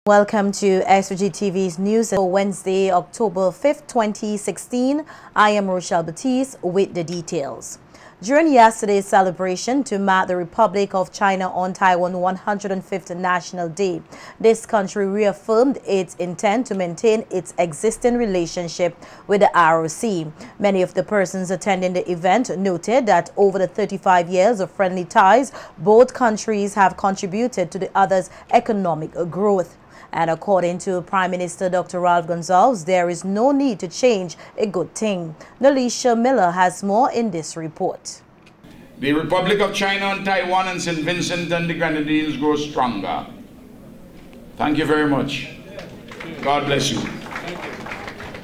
Welcome to SVG-TV's news for Wednesday, October 5th, 2016. I am Rochelle Batiste with the details. During yesterday's celebration to mark the Republic of China on Taiwan 105th National Day, this country reaffirmed its intent to maintain its existing relationship with the ROC. Many of the persons attending the event noted that over the 35 years of friendly ties, both countries have contributed to the other's economic growth. And according to Prime Minister Dr. Ralph Gonsalves, there is no need to change a good thing. Nalisha Miller has more in this report. The Republic of China and Taiwan and St. Vincent and the Grenadines grow stronger. Thank you very much. God bless you.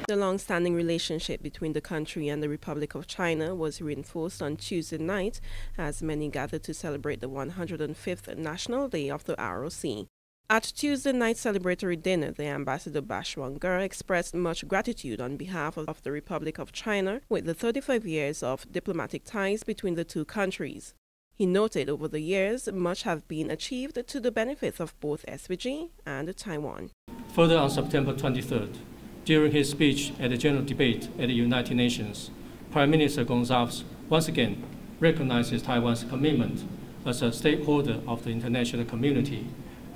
The long-standing relationship between the country and the Republic of China was reinforced on Tuesday night as many gathered to celebrate the 105th National Day of the ROC. At Tuesday night's celebratory dinner, the Ambassador Bashwanger expressed much gratitude on behalf of the Republic of China with the 35 years of diplomatic ties between the two countries. He noted over the years much have been achieved to the benefit of both SVG and Taiwan. Further, on September 23rd, during his speech at the General Debate at the United Nations, Prime Minister Gonsalves once again recognizes Taiwan's commitment as a stakeholder of the international community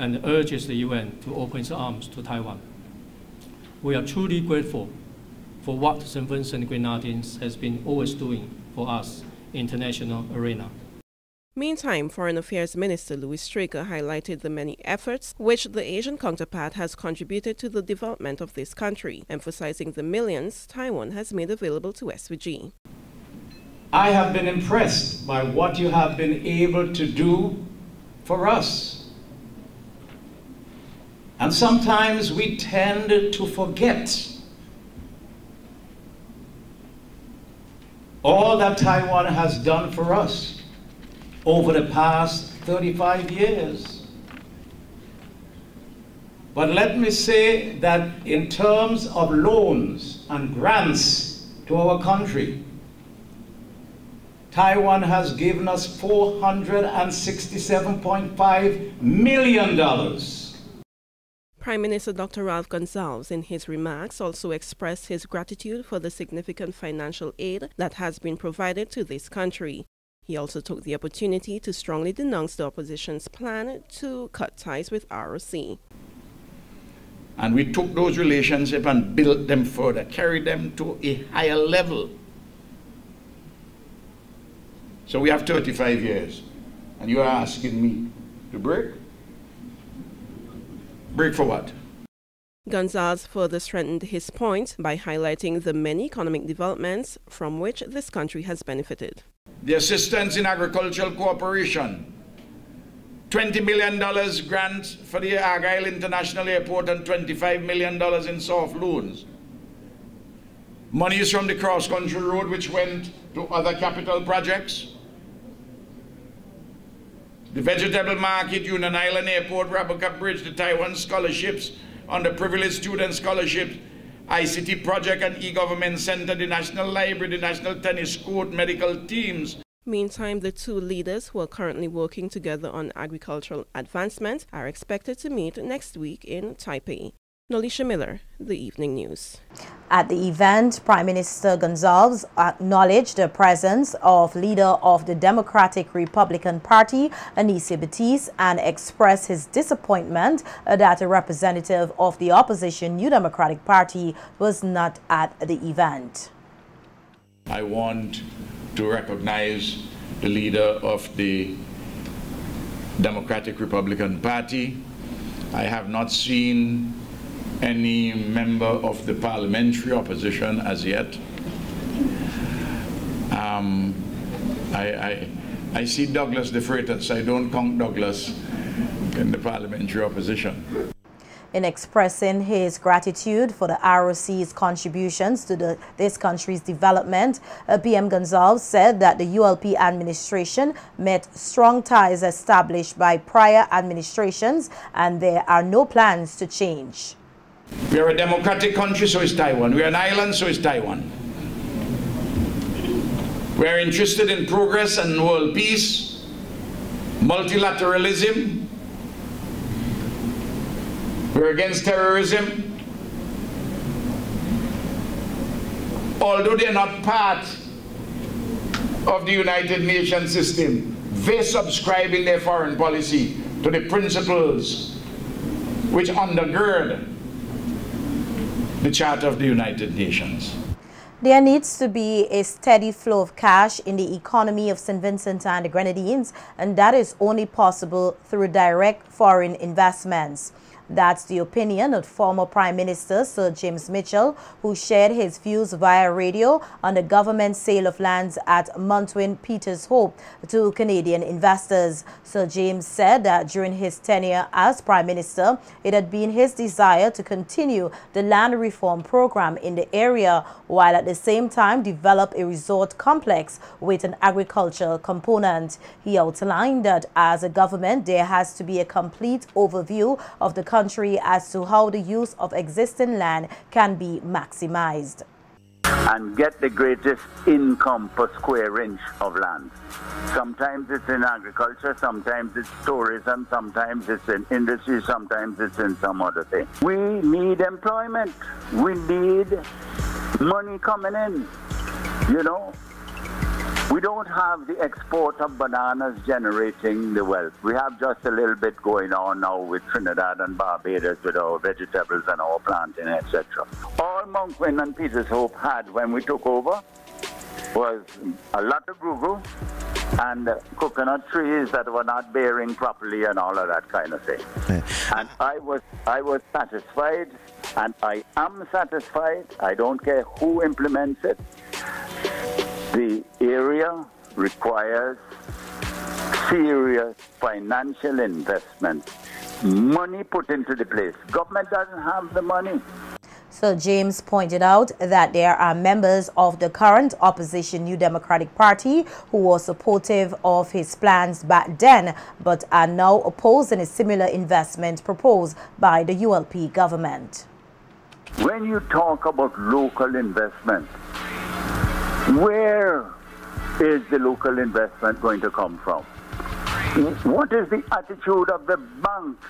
and urges the UN to open its arms to Taiwan. We are truly grateful for what St. Vincent Grenadines has been always doing for us in the international arena. Meantime, Foreign Affairs Minister Louis Straker highlighted the many efforts which the Asian counterpart has contributed to the development of this country, emphasizing the millions Taiwan has made available to SVG. I have been impressed by what you have been able to do for us. And sometimes we tend to forget all that Taiwan has done for us over the past 35 years. But let me say that in terms of loans and grants to our country, Taiwan has given us $467.5 million. Prime Minister Dr. Ralph Gonsalves, in his remarks, also expressed his gratitude for the significant financial aid that has been provided to this country. He also took the opportunity to strongly denounce the opposition's plan to cut ties with ROC. And we took those relationships and built them further, carried them to a higher level. So we have 35 years, and you are asking me to break? Break for what? Gonsalves further strengthened his point by highlighting the many economic developments from which this country has benefited. The assistance in agricultural cooperation, $20 million grant for the Argyle International Airport and $25 million in soft loans. Monies from the cross-country road which went to other capital projects. The vegetable market, Union Island Airport, Rabuka Bridge, the Taiwan scholarships, underprivileged student scholarships, ICT project and e-government center, the National Library, the National Tennis Court, medical teams. Meantime, the two leaders who are currently working together on agricultural advancement are expected to meet next week in Taipei. Nalisha Miller, The Evening News. At the event, Prime Minister Gonsalves acknowledged the presence of leader of the Democratic Republican Party, Anise Batiste, and expressed his disappointment that a representative of the opposition New Democratic Party was not at the event. I want to recognize the leader of the Democratic Republican Party. I have not seen any member of the parliamentary opposition as yet. I see Douglas De Freitas. I don't count Douglas in the parliamentary opposition. In expressing his gratitude for the ROC's contributions to this country's development, PM Gonsalves said that the ULP administration met strong ties established by prior administrations and there are no plans to change. We are a democratic country, so is Taiwan. We are an island, so is Taiwan. We are interested in progress and world peace, multilateralism, We're against terrorism. Although they're not part of the United Nations system, they subscribe in their foreign policy to the principles which undergird the Charter of the United Nations. There needs to be a steady flow of cash in the economy of St. Vincent and the Grenadines, and that is only possible through direct foreign investments. That's the opinion of former Prime Minister Sir James Mitchell, who shared his views via radio on the government sale of lands at Montwin Peters Hope to Canadian investors. Sir James said that during his tenure as Prime Minister, it had been his desire to continue the land reform program in the area, while at the same time develop a resort complex with an agricultural component. He outlined that as a government, there has to be a complete overview of the country as to how the use of existing land can be maximized. And get the greatest income per square inch of land. Sometimes it's in agriculture, sometimes it's tourism, sometimes it's in industry, sometimes it's in some other thing. We need employment. We need money coming in, you know. We don't have the export of bananas generating the wealth. We have just a little bit going on now with Trinidad and Barbados with our vegetables and our planting, etc. All Montwin and Peters Hope had when we took over was a lot of gugu and coconut trees that were not bearing properly and all of that kind of thing. And I was satisfied, and I am satisfied. I don't care who implements it. The area requires serious financial investment, money put into the place. Government doesn't have the money. Sir James pointed out that there are members of the current opposition New Democratic Party who were supportive of his plans back then, but are now opposing a similar investment proposed by the ULP government. When you talk about local investment, where is the local investment going to come from? What is the attitude of the banks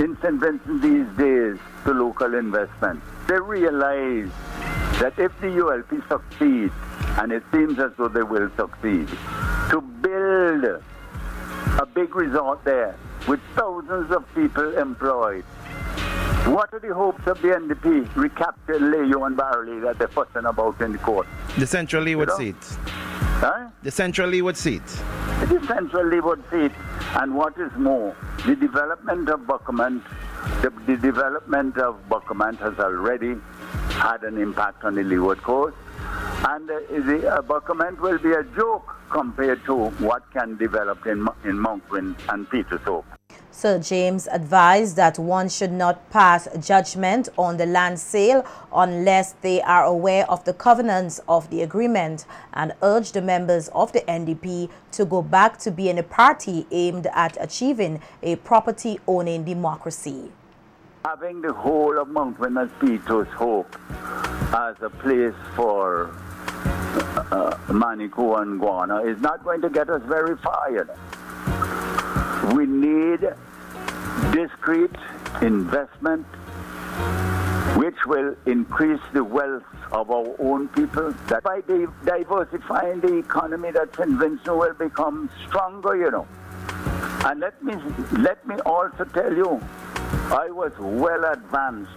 in St. Vincent these days to local investment? They realize that if the ULP succeeds, and it seems as though they will succeed, to build a big resort there with thousands of people employed, what are the hopes of the NDP recapture Leo and Barley that they're fussing about in the court? The Central Leeward seat. Huh? The Central Leeward seat. The Central Leeward seat. And what is more, the development of Buckermont, the development of Buckermont has already had an impact on the Leeward coast. And the Buckermont will be a joke compared to what can develop in Montwin and Peters Hope. Sir James advised that one should not pass judgment on the land sale unless they are aware of the covenants of the agreement, and urged the members of the NDP to go back to being a party aimed at achieving a property-owning democracy. Having the whole of Montwin and Peters Hope as a place for Manico and Guana is not going to get us very far, you know. We need discrete investment which will increase the wealth of our own people. That by diversifying the economy, that St. Vincent will become stronger, you know. And let me also tell you, I was well advanced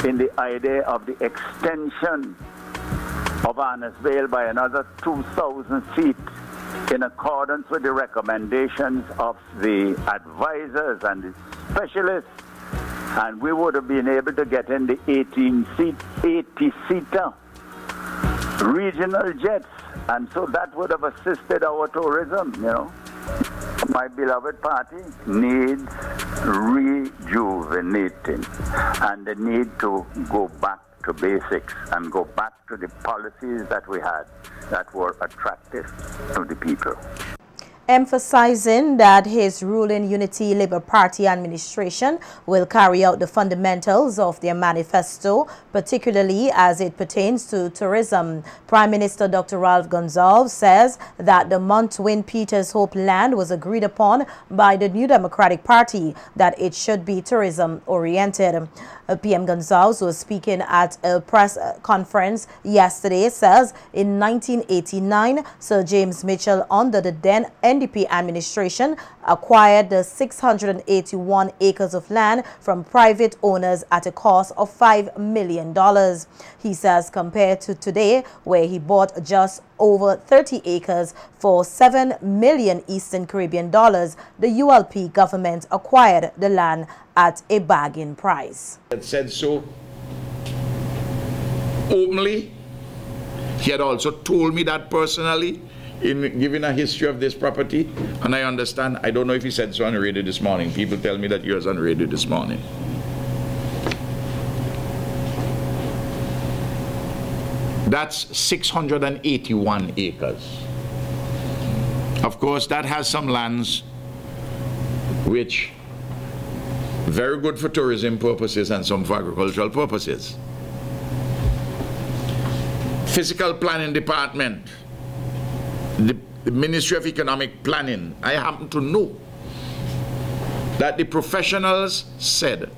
in the idea of the extension of Annisvale by another 2,000 feet, in accordance with the recommendations of the advisors and the specialists, and we would have been able to get in the 80-seater regional jets, and so that would have assisted our tourism, you know. My beloved party needs rejuvenating, and the need to go back to basics and go back to the policies that we had that were attractive to the people. emphasizing that his ruling Unity Labour Party administration will carry out the fundamentals of their manifesto, particularly as it pertains to tourism. Prime Minister Dr. Ralph Gonsalves says that the Montwin Peters Hope land was agreed upon by the New Democratic Party, that it should be tourism-oriented. PM Gonsalves was speaking at a press conference yesterday, says in 1989, Sir James Mitchell, under the then NDP administration, acquired the 681 acres of land from private owners at a cost of $5 million. He says compared to today, where he bought just over 30 acres for $7 million Eastern Caribbean dollars, the ULP government acquired the land at a bargain price. Had said so openly. He had also told me that personally in giving a history of this property, and I understand. I don't know if he said so on the radio this morning. People tell me that he was on the radio this morning. That's 681 acres. Of course, that has some lands which very good for tourism purposes and some for agricultural purposes. Physical Planning Department, the Ministry of Economic Planning, I happen to know that the professionals said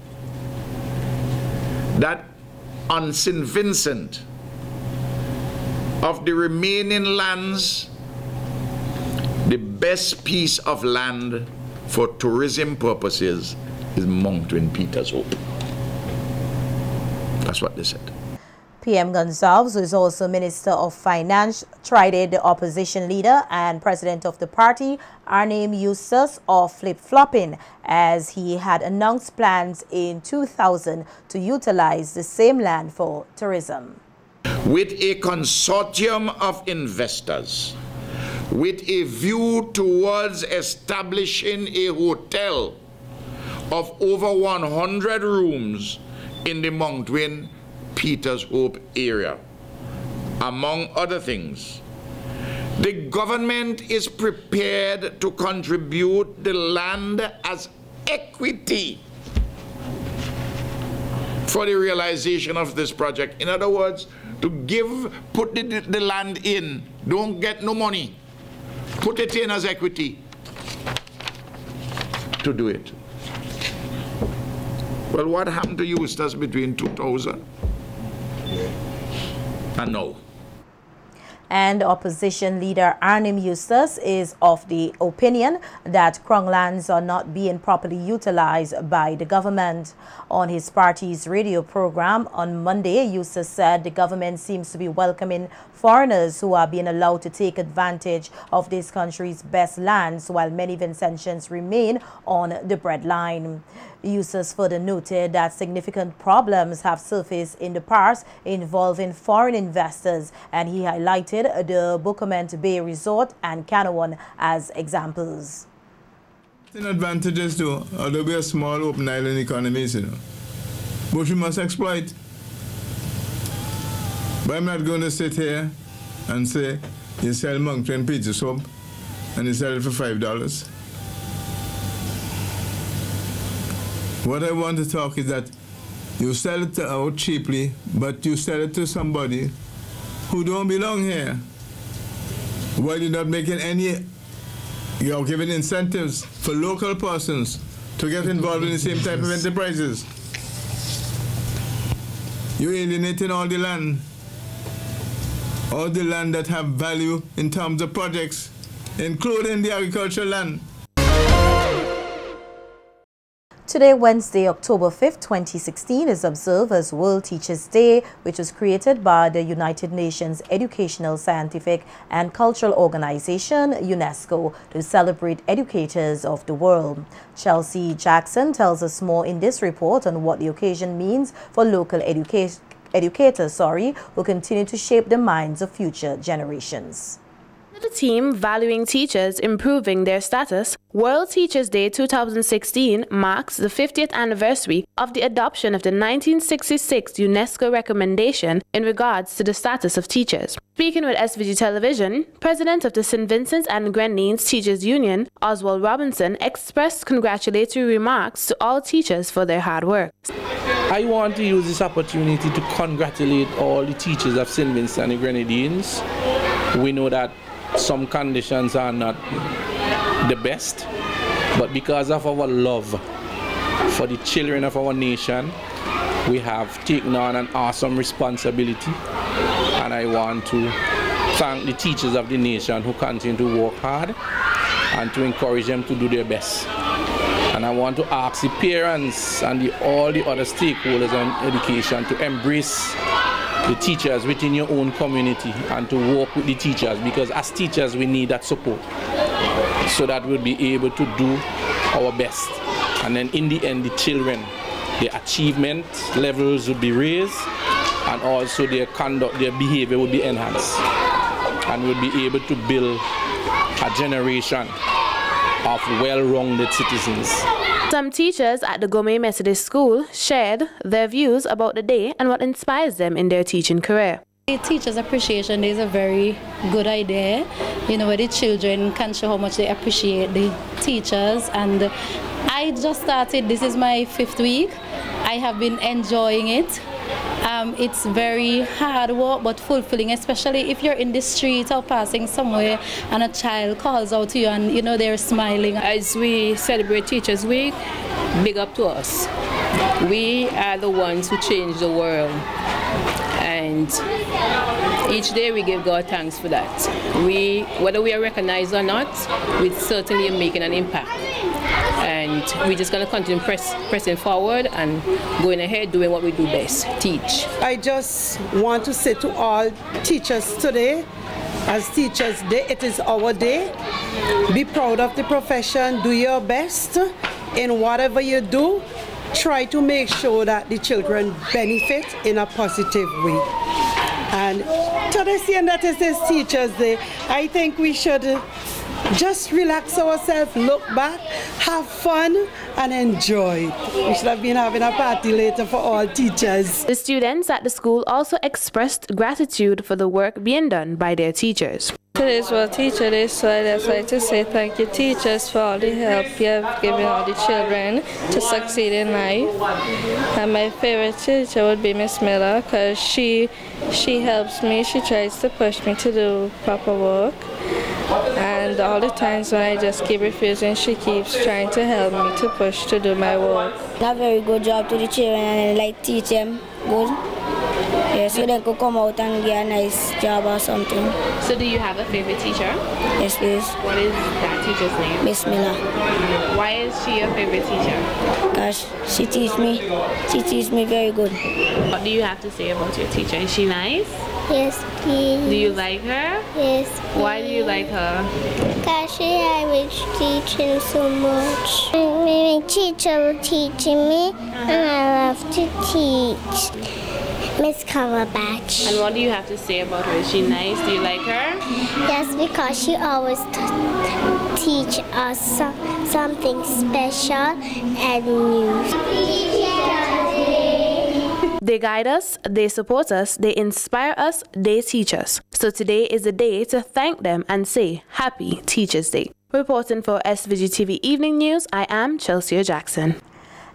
that on St. Vincent, of the remaining lands, the best piece of land for tourism purposes is Montwin Peters Hope. That's what they said. PM Gonsalves, who is also Minister of Finance, chided the opposition leader and president of the party, Arnim Eustace, of flip-flopping, as he had announced plans in 2000 to utilize the same land for tourism. With a consortium of investors, with a view towards establishing a hotel of over 100 rooms in the Montwin Peters Hope area, among other things. The government is prepared to contribute the land as equity for the realization of this project. In other words, to put the land in, don't get no money, put it in as equity to do it. Well, what happened to Eustace between 2000 and now? And opposition leader Arnim Eustace is of the opinion that Crown lands are not being properly utilized by the government. On his party's radio program on Monday, Eustace said the government seems to be welcoming foreigners who are being allowed to take advantage of this country's best lands, while many Vincentians remain on the breadline. Eustace further noted that significant problems have surfaced in the past involving foreign investors, and he highlighted the Buckermont Bay Resort and Canawan as examples. Advantages too, there'll be a small open island economies, you know, but we must exploit. But I'm not going to sit here and say you sell Montwin Peters Hope and you sell it for $5. What I want to talk is that you sell it out cheaply, but you sell it to somebody who don't belong here. While you're not making any, you're giving incentives for local persons to get involved in the same type of enterprises. You're alienating all the land that have value in terms of projects, including the agricultural land. Today, Wednesday, October 5th, 2016, is observed as World Teachers' Day, which was created by the United Nations Educational, Scientific and Cultural Organization, UNESCO, to celebrate educators of the world. Chelsea Jackson tells us more in this report on what the occasion means for local educators who continue to shape the minds of future generations. The The team valuing teachers improving their status, World Teachers Day 2016 marks the 50th anniversary of the adoption of the 1966 UNESCO recommendation in regards to the status of teachers. Speaking with SVG Television, President of the St. Vincent and Grenadines Teachers Union, Oswald Robinson, expressed congratulatory remarks to all teachers for their hard work. I want to use this opportunity to congratulate all the teachers of St. Vincent and Grenadines. We know that some conditions are not the best, but because of our love for the children of our nation, we have taken on an awesome responsibility, and I want to thank the teachers of the nation who continue to work hard and to encourage them to do their best. And I want to ask the parents and all the other stakeholders on education to embrace the teachers within your own community and to work with the teachers, because as teachers we need that support so that we'll be able to do our best. And then in the end, the children, their achievement levels will be raised, and also their conduct, their behavior will be enhanced, and we'll be able to build a generation of well-rounded citizens. Some teachers at the Gourmet Methodist School shared their views about the day and what inspires them in their teaching career. The Teachers Appreciation Day is a very good idea, you know, where the children can show how much they appreciate the teachers. And I just started, this is my 5th week. I have been enjoying it. It's very hard work but fulfilling, especially if you're in the street or passing somewhere and a child calls out to you and you know they're smiling. As we celebrate Teachers Week, big up to us. We are the ones who change the world, and each day we give God thanks for that. Whether we are recognized or not, we're certainly making an impact. And we're just going to continue pressing forward and going ahead doing what we do best, teach. I just want to say to all teachers today, as Teachers Day, it is our day. Be proud of the profession, do your best in whatever you do. Try to make sure that the children benefit in a positive way. And today, seeing that it is Teachers Day, I think we should just relax ourselves, look back, have fun and enjoy. We should have been having a party later for all teachers. The students at the school also expressed gratitude for the work being done by their teachers. Today is World Teacher Day, so I'd just like to say thank you teachers for all the help you have given all the children to succeed in life. And my favorite teacher would be Miss Miller, because she helps me, she tries to push me to do proper work. And all the times when I just keep refusing, she keeps trying to help me to push to do my work. A very good job to the children, and I like teach them good. Yeah, so they could come out and get a nice job or something. So do you have a favorite teacher? Yes, please. What is that teacher's name? Miss Miller. Why is she your favorite teacher? Because she teaches me very good. What do you have to say about your teacher? Is she nice? Yes, please. Do you like her? Yes, please. Why do you like her? Because she likes teaching so much. My teacher was teaching me, and I love to teach. Miss Cumberbatch. And what do you have to say about her? Is she nice? Do you like her? Yes, because she always teach us something special and new. They guide us, they support us, they inspire us, they teach us. So today is the day to thank them and say Happy Teachers Day. Reporting for SVG-TV Evening News, I am Chelsea Jackson.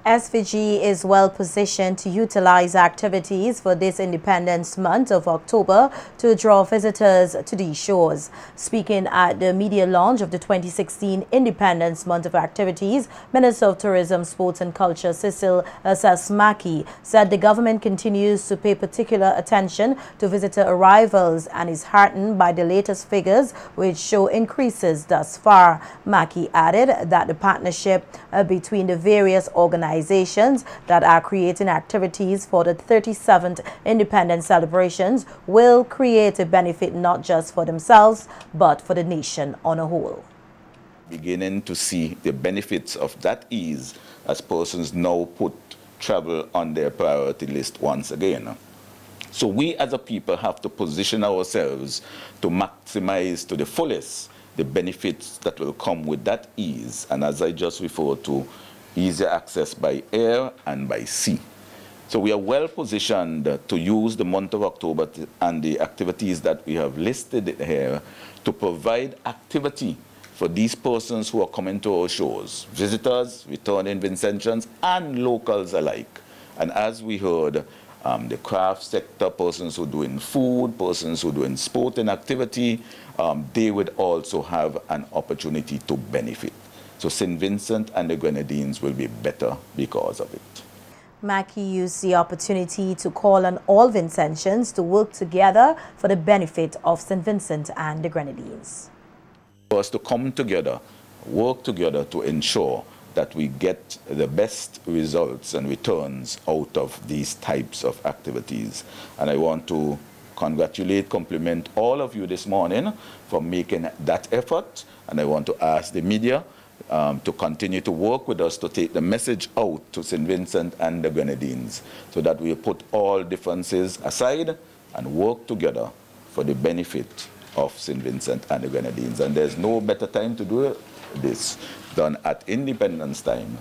SVG is well positioned to utilize activities for this Independence Month of October to draw visitors to these shores. Speaking at the media launch of the 2016 Independence Month of Activities, Minister of Tourism, Sports and Culture Cecil Sasmaki said the government continues to pay particular attention to visitor arrivals and is heartened by the latest figures which show increases thus far. Maki added that the partnership between the various organizations that are creating activities for the 37th Independence celebrations will create a benefit not just for themselves but for the nation on a whole. Beginning to see the benefits of that ease as persons now put travel on their priority list once again. So we as a people have to position ourselves to maximize to the fullest the benefits that will come with that ease, and as I just referred to, easier access by air and by sea. So we are well positioned to use the month of October and the activities that we have listed here to provide activity for these persons who are coming to our shows, visitors, returning Vincentians, and locals alike. And as we heard, the craft sector, persons who are doing food, persons who are doing sport and activity, they would also have an opportunity to benefit. So St. Vincent and the Grenadines will be better because of it. Mackey used the opportunity to call on all Vincentians to work together for the benefit of St. Vincent and the Grenadines. For us to come together, work together to ensure that we get the best results and returns out of these types of activities. And I want to congratulate, compliment all of you this morning for making that effort. And I want to ask the media to continue to work with us to take the message out to St. Vincent and the Grenadines so that we put all differences aside and work together for the benefit of St. Vincent and the Grenadines. And there's no better time to do this than at Independence Time,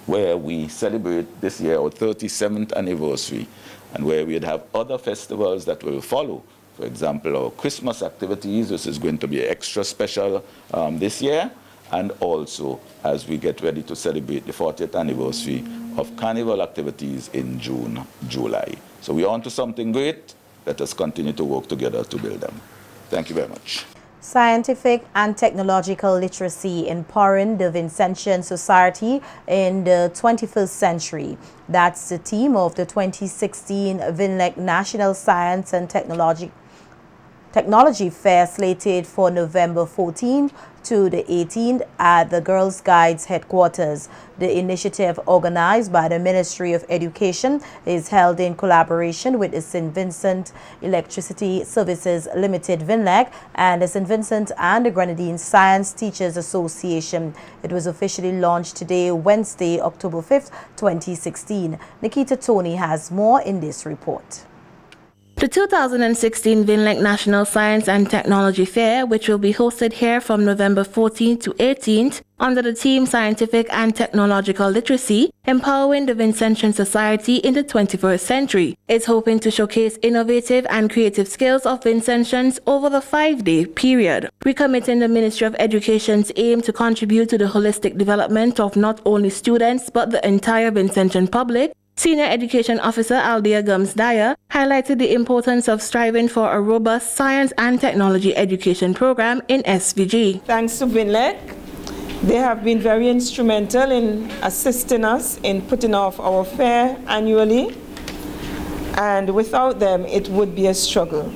where we celebrate this year our 37th anniversary, and where we'd have other festivals that will follow. For example, our Christmas activities, this is going to be extra special this year, and also as we get ready to celebrate the 40th anniversary of carnival activities in June, July. So we're on to something great. Let us continue to work together to build them. Thank you very much. Scientific and technological literacy empowering the Vincentian society in the 21st century. That's the theme of the 2016 VINLEC National Science and Technology Fair, slated for November 14th to the 18th at the Girls Guides headquarters. The initiative, organized by the Ministry of Education, is held in collaboration with the St. Vincent Electricity Services Limited VINLEC and the St. Vincent and the Grenadines Science Teachers Association. It was officially launched today, Wednesday, October 5th, 2016. Nikita Tony has more in this report. The 2016 VINLEC National Science and Technology Fair, which will be hosted here from November 14th to 18th, under the theme Scientific and Technological Literacy, Empowering the Vincentian Society in the 21st Century, is hoping to showcase innovative and creative skills of Vincentians over the 5-day period, recommitting the Ministry of Education's aim to contribute to the holistic development of not only students but the entire Vincentian public. Senior Education Officer Aldea Gums-Dyer highlighted the importance of striving for a robust science and technology education program in SVG. Thanks to VINLEC, they have been very instrumental in assisting us in putting off our fair annually, and without them it would be a struggle.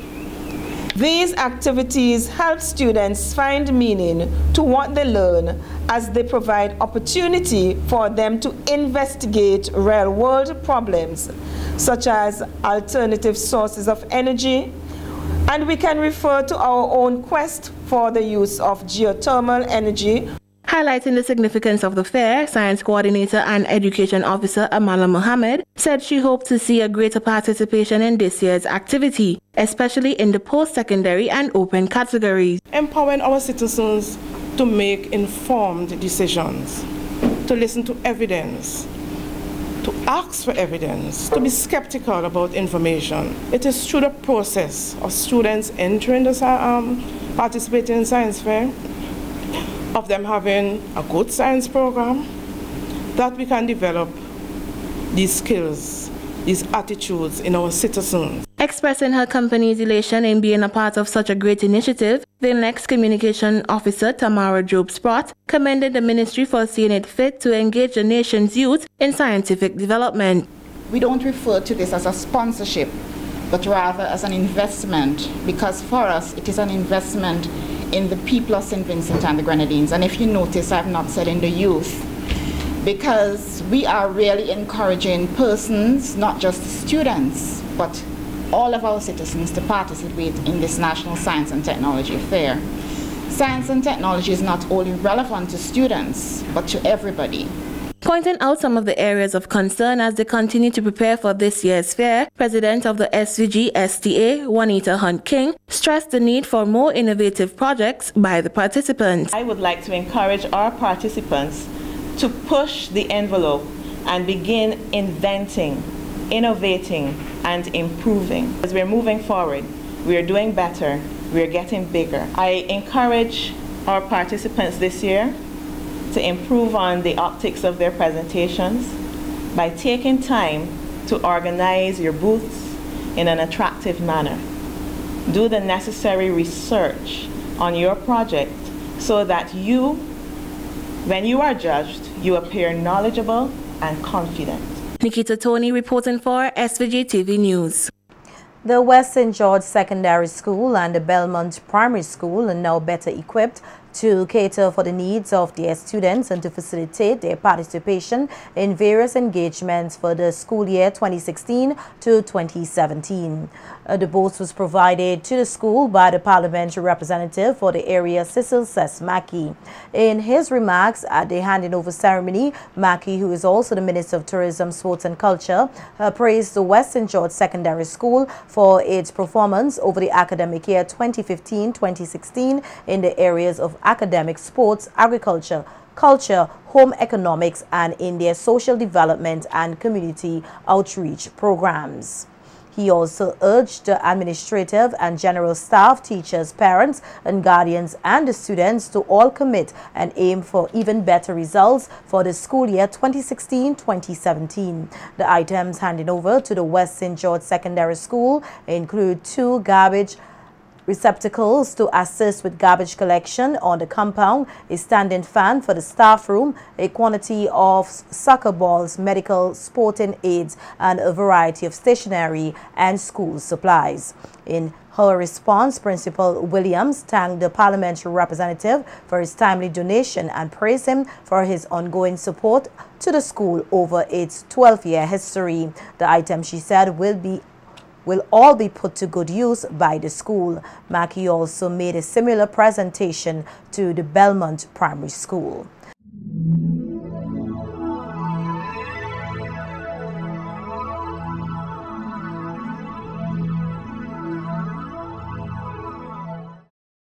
These activities help students find meaning to what they learn, as they provide opportunity for them to investigate real-world problems, such as alternative sources of energy, and we can refer to our own quest for the use of geothermal energy. Highlighting the significance of the fair, Science Coordinator and Education Officer Amala Mohammed said she hoped to see a greater participation in this year's activity, especially in the post-secondary and open categories. Empowering our citizens to make informed decisions, to listen to evidence, to ask for evidence, to be skeptical about information. It is through the process of students entering the participating in science fair, of them having a good science program, that we can develop these skills, these attitudes in our citizens. Expressing her company's elation in being a part of such a great initiative, VINLEC's Communication Officer Tamara Job-Sprott commended the ministry for seeing it fit to engage the nation's youth in scientific development. We don't refer to this as a sponsorship, but rather as an investment, because for us it is an investment in the people of St. Vincent and the Grenadines. And if you notice, I've not said in the youth, because we are really encouraging persons, not just students, but all of our citizens to participate in this National Science and Technology Fair. Science and technology is not only relevant to students, but to everybody. Pointing out some of the areas of concern as they continue to prepare for this year's fair, President of the SVG-STA, Juanita Hunt-King, stressed the need for more innovative projects by the participants. I would like to encourage our participants to push the envelope and begin inventing, innovating, and improving. As we're moving forward, we're doing better, we're getting bigger. I encourage our participants this year to improve on the optics of their presentations by taking time to organize your booths in an attractive manner. Do the necessary research on your project so that you, when you are judged, you appear knowledgeable and confident. Nikita Tony reporting for SVG-TV News. The West St. George Secondary School and the Belmont Primary School are now better equipped to cater for the needs of their students and to facilitate their participation in various engagements for the school year 2016 to 2017. The boost was provided to the school by the parliamentary representative for the area, Cecil Mackey. In his remarks at the handing over ceremony, Mackey, who is also the Minister of Tourism, Sports and Culture, praised the West St. George Secondary School for its performance over the academic year 2015-2016 in the areas of academic, sports, agriculture, culture, home economics, and in their social development and community outreach programs. He also urged the administrative and general staff, teachers, parents, and guardians, and the students to all commit and aim for even better results for the school year 2016-2017. The items handed over to the West St. George Secondary School include 2 garbage receptacles to assist with garbage collection on the compound, a standing fan for the staff room, a quantity of soccer balls, medical sporting aids, and a variety of stationery and school supplies. In her response, Principal Williams thanked the parliamentary representative for his timely donation and praised him for his ongoing support to the school over its 12-year history. The item, she said, will all be put to good use by the school. Mackey also made a similar presentation to the Belmont Primary School.